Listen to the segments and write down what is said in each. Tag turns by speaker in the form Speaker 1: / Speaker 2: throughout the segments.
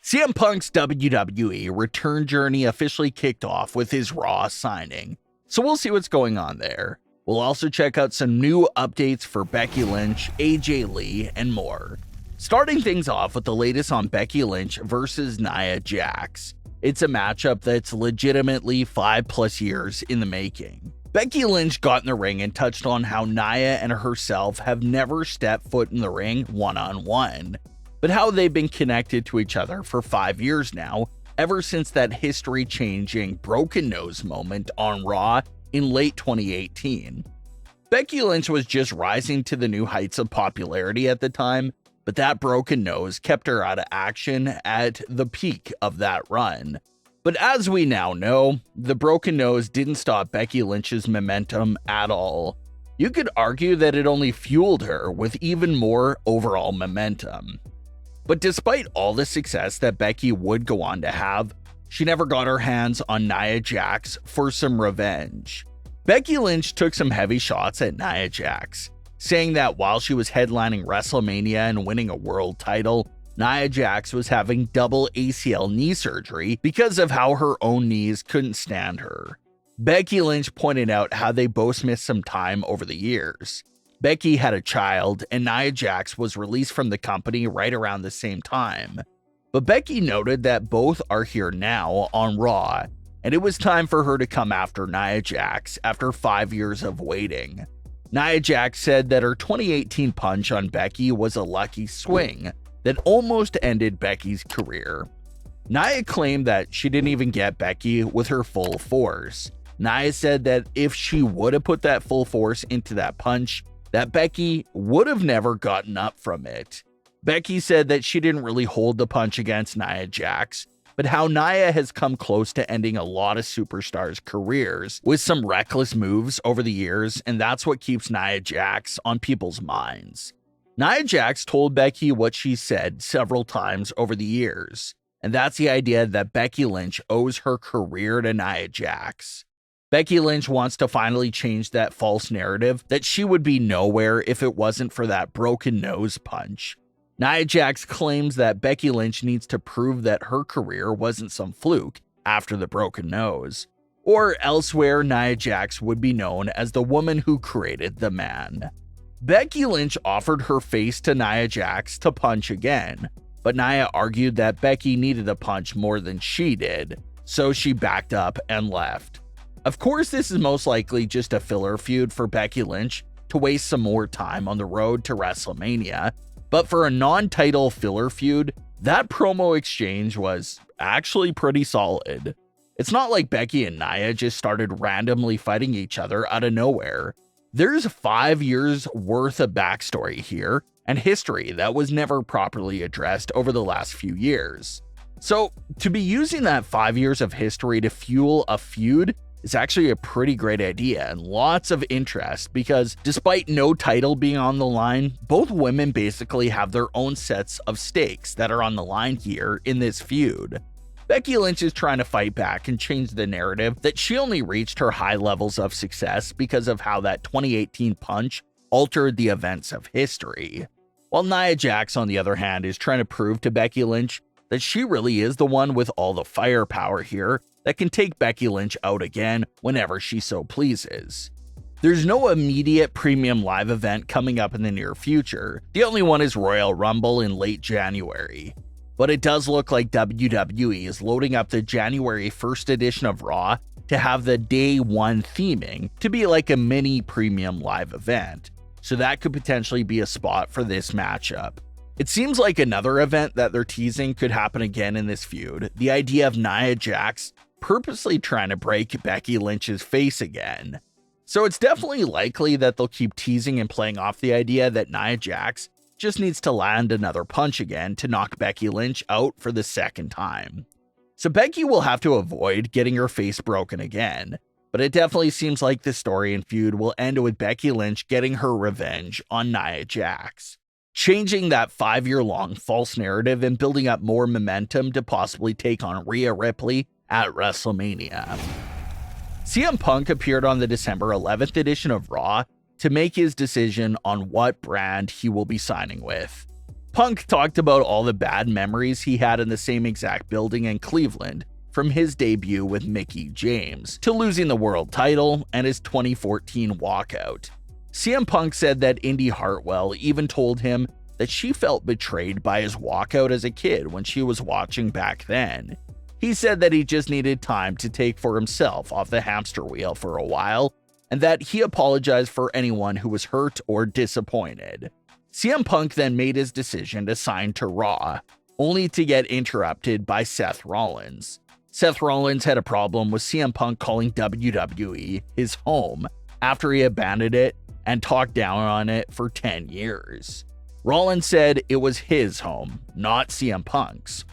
Speaker 1: CM Punk's WWE return journey officially kicked off with his Raw signing, so we'll see what's going on there. We'll also check out some new updates for Becky Lynch, AJ Lee, and more. Starting things off with the latest on Becky Lynch versus Nia Jax. It's a matchup that's legitimately 5+ years in the making. Becky Lynch got in the ring and touched on how Nia and herself have never stepped foot in the ring one-on-one, but how they've been connected to each other for 5 years now, ever since that history-changing broken nose moment on Raw in late 2018. Becky Lynch was just rising to the new heights of popularity at the time, but that broken nose kept her out of action at the peak of that run. But as we now know, the broken nose didn't stop Becky Lynch's momentum at all. You could argue that it only fueled her with even more overall momentum. But despite all the success that Becky would go on to have, she never got her hands on Nia Jax for some revenge. Becky Lynch took some heavy shots at Nia Jax, saying that while she was headlining WrestleMania and winning a world title, Nia Jax was having double ACL knee surgery because of how her own knees couldn't stand her. Becky Lynch pointed out how they both missed some time over the years. Becky had a child, and Nia Jax was released from the company right around the same time. But Becky noted that both are here now on Raw, and it was time for her to come after Nia Jax after 5 years of waiting. Nia Jax said that her 2018 punch on Becky was a lucky swing that almost ended Becky's career. Nia claimed that she didn't even get Becky with her full force. Nia said that if she would have put that full force into that punch, that Becky would have never gotten up from it. Becky said that she didn't really hold the punch against Nia Jax, but how Nia has come close to ending a lot of superstars' careers with some reckless moves over the years, and that's what keeps Nia Jax on people's minds. Nia Jax told Becky what she said several times over the years, and that's the idea that Becky Lynch owes her career to Nia Jax. Becky Lynch wants to finally change that false narrative that she would be nowhere if it wasn't for that broken nose punch. Nia Jax claims that Becky Lynch needs to prove that her career wasn't some fluke after the broken nose, or elsewhere Nia Jax would be known as the woman who created the man. Becky Lynch offered her face to Nia Jax to punch again, but Nia argued that Becky needed a punch more than she did, so she backed up and left. Of course, this is most likely just a filler feud for Becky Lynch to waste some more time on the road to WrestleMania, but for a non-title filler feud, that promo exchange was actually pretty solid. It's not like Becky and Nia just started randomly fighting each other out of nowhere. There's 5 years worth of backstory here and history that was never properly addressed over the last few years. So to be using that 5 years of history to fuel a feud is actually a pretty great idea and lots of interest because despite no title being on the line, both women basically have their own sets of stakes that are on the line here in this feud. Becky Lynch is trying to fight back and change the narrative that she only reached her high levels of success because of how that 2018 punch altered the events of history. While Nia Jax, on the other hand, is trying to prove to Becky Lynch that she really is the one with all the firepower here that can take Becky Lynch out again whenever she so pleases. There's no immediate premium live event coming up in the near future. The only one is Royal Rumble in late January. But it does look like WWE is loading up the January 1st edition of Raw to have the Day 1 theming to be like a mini premium live event. So that could potentially be a spot for this matchup. It seems like another event that they're teasing could happen again in this feud. The idea of Nia Jax purposely trying to break Becky Lynch's face again. So it's definitely likely that they'll keep teasing and playing off the idea that Nia Jax just needs to land another punch again to knock Becky Lynch out for the second time. So Becky will have to avoid getting her face broken again, but it definitely seems like the story and feud will end with Becky Lynch getting her revenge on Nia Jax, changing that 5-year-long false narrative and building up more momentum to possibly take on Rhea Ripley at WrestleMania. CM Punk appeared on the December 11th edition of Raw to make his decision on what brand he will be signing with. Punk talked about all the bad memories he had in the same exact building in Cleveland, from his debut with Mickie James to losing the world title and his 2014 walkout. CM Punk said that Indy Hartwell even told him that she felt betrayed by his walkout as a kid when she was watching back then. He said that he just needed time to take for himself off the hamster wheel for a while, and that he apologized for anyone who was hurt or disappointed. CM Punk then made his decision to sign to Raw, only to get interrupted by Seth Rollins. Seth Rollins had a problem with CM Punk calling WWE his home after he abandoned it and talked down on it for 10 years. Rollins said it was his home, not CM Punk's.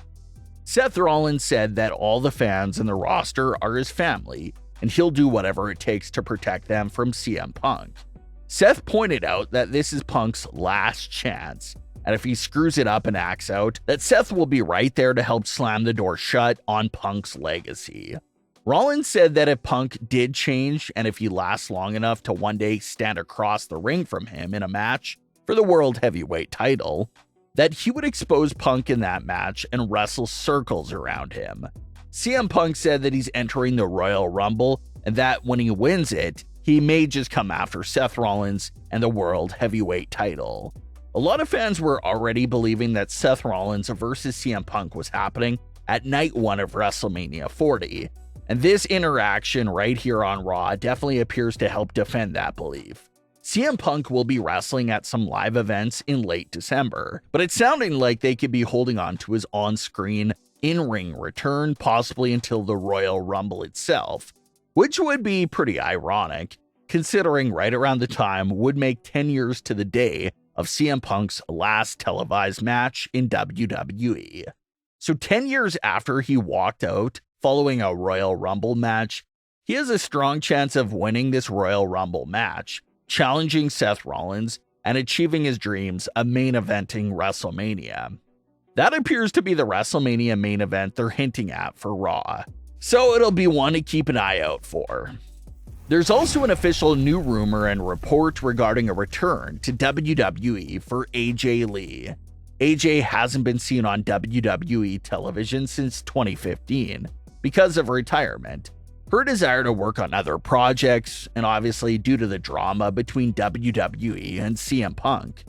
Speaker 1: Seth Rollins said that all the fans in the roster are his family, and he'll do whatever it takes to protect them from CM Punk. Seth pointed out that this is Punk's last chance, and if he screws it up and acts out, that Seth will be right there to help slam the door shut on Punk's legacy. Rollins said that if Punk did change, and if he lasts long enough to one day stand across the ring from him in a match for the World Heavyweight title, that he would expose Punk in that match and wrestle circles around him. CM Punk said that he's entering the Royal Rumble and that when he wins it, he may just come after Seth Rollins and the World Heavyweight title. A lot of fans were already believing that Seth Rollins versus CM Punk was happening at night 1 of WrestleMania 40, and this interaction right here on Raw definitely appears to help defend that belief. CM Punk will be wrestling at some live events in late December, but it's sounding like they could be holding on to his on-screen, in-ring return possibly until the Royal Rumble itself, which would be pretty ironic, considering right around the time would make 10 years to the day of CM Punk's last televised match in WWE. So 10 years after he walked out following a Royal Rumble match, he has a strong chance of winning this Royal Rumble match, challenging Seth Rollins, and achieving his dreams of main eventing WrestleMania. That appears to be the WrestleMania main event they're hinting at for Raw, so it'll be one to keep an eye out for. There's also an official new rumor and report regarding a return to WWE for AJ Lee. AJ hasn't been seen on WWE television since 2015 because of retirement, her desire to work on other projects, and obviously due to the drama between WWE and CM Punk.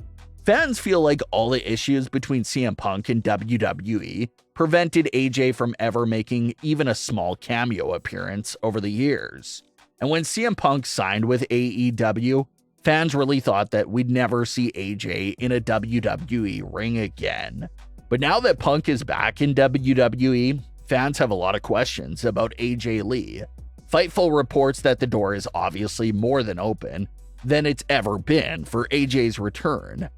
Speaker 1: Fans feel like all the issues between CM Punk and WWE prevented AJ from ever making even a small cameo appearance over the years. And when CM Punk signed with AEW, fans really thought that we'd never see AJ in a WWE ring again. But now that Punk is back in WWE, fans have a lot of questions about AJ Lee. Fightful reports that the door is obviously more than open than it's ever been for AJ's return.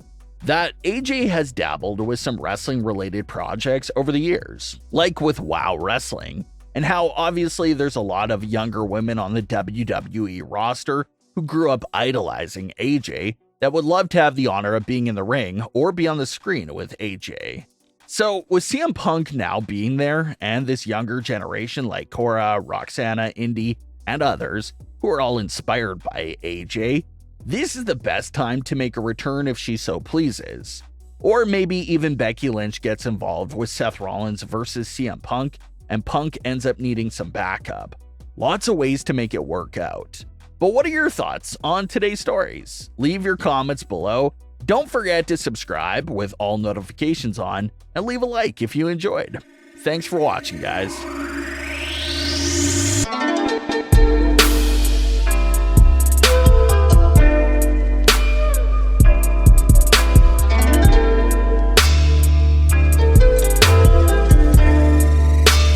Speaker 1: That AJ has dabbled with some wrestling-related projects over the years, like with WoW Wrestling, and how obviously there's a lot of younger women on the WWE roster who grew up idolizing AJ that would love to have the honor of being in the ring or be on the screen with AJ. So with CM Punk now being there, and this younger generation like Cora, Roxana, Indy, and others who are all inspired by AJ, this is the best time to make a return if she so pleases. Or maybe even Becky Lynch gets involved with Seth Rollins versus CM Punk, and Punk ends up needing some backup. Lots of ways to make it work out. But what are your thoughts on today's stories? Leave your comments below. Don't forget to subscribe with all notifications on, and leave a like if you enjoyed. Thanks for watching, guys.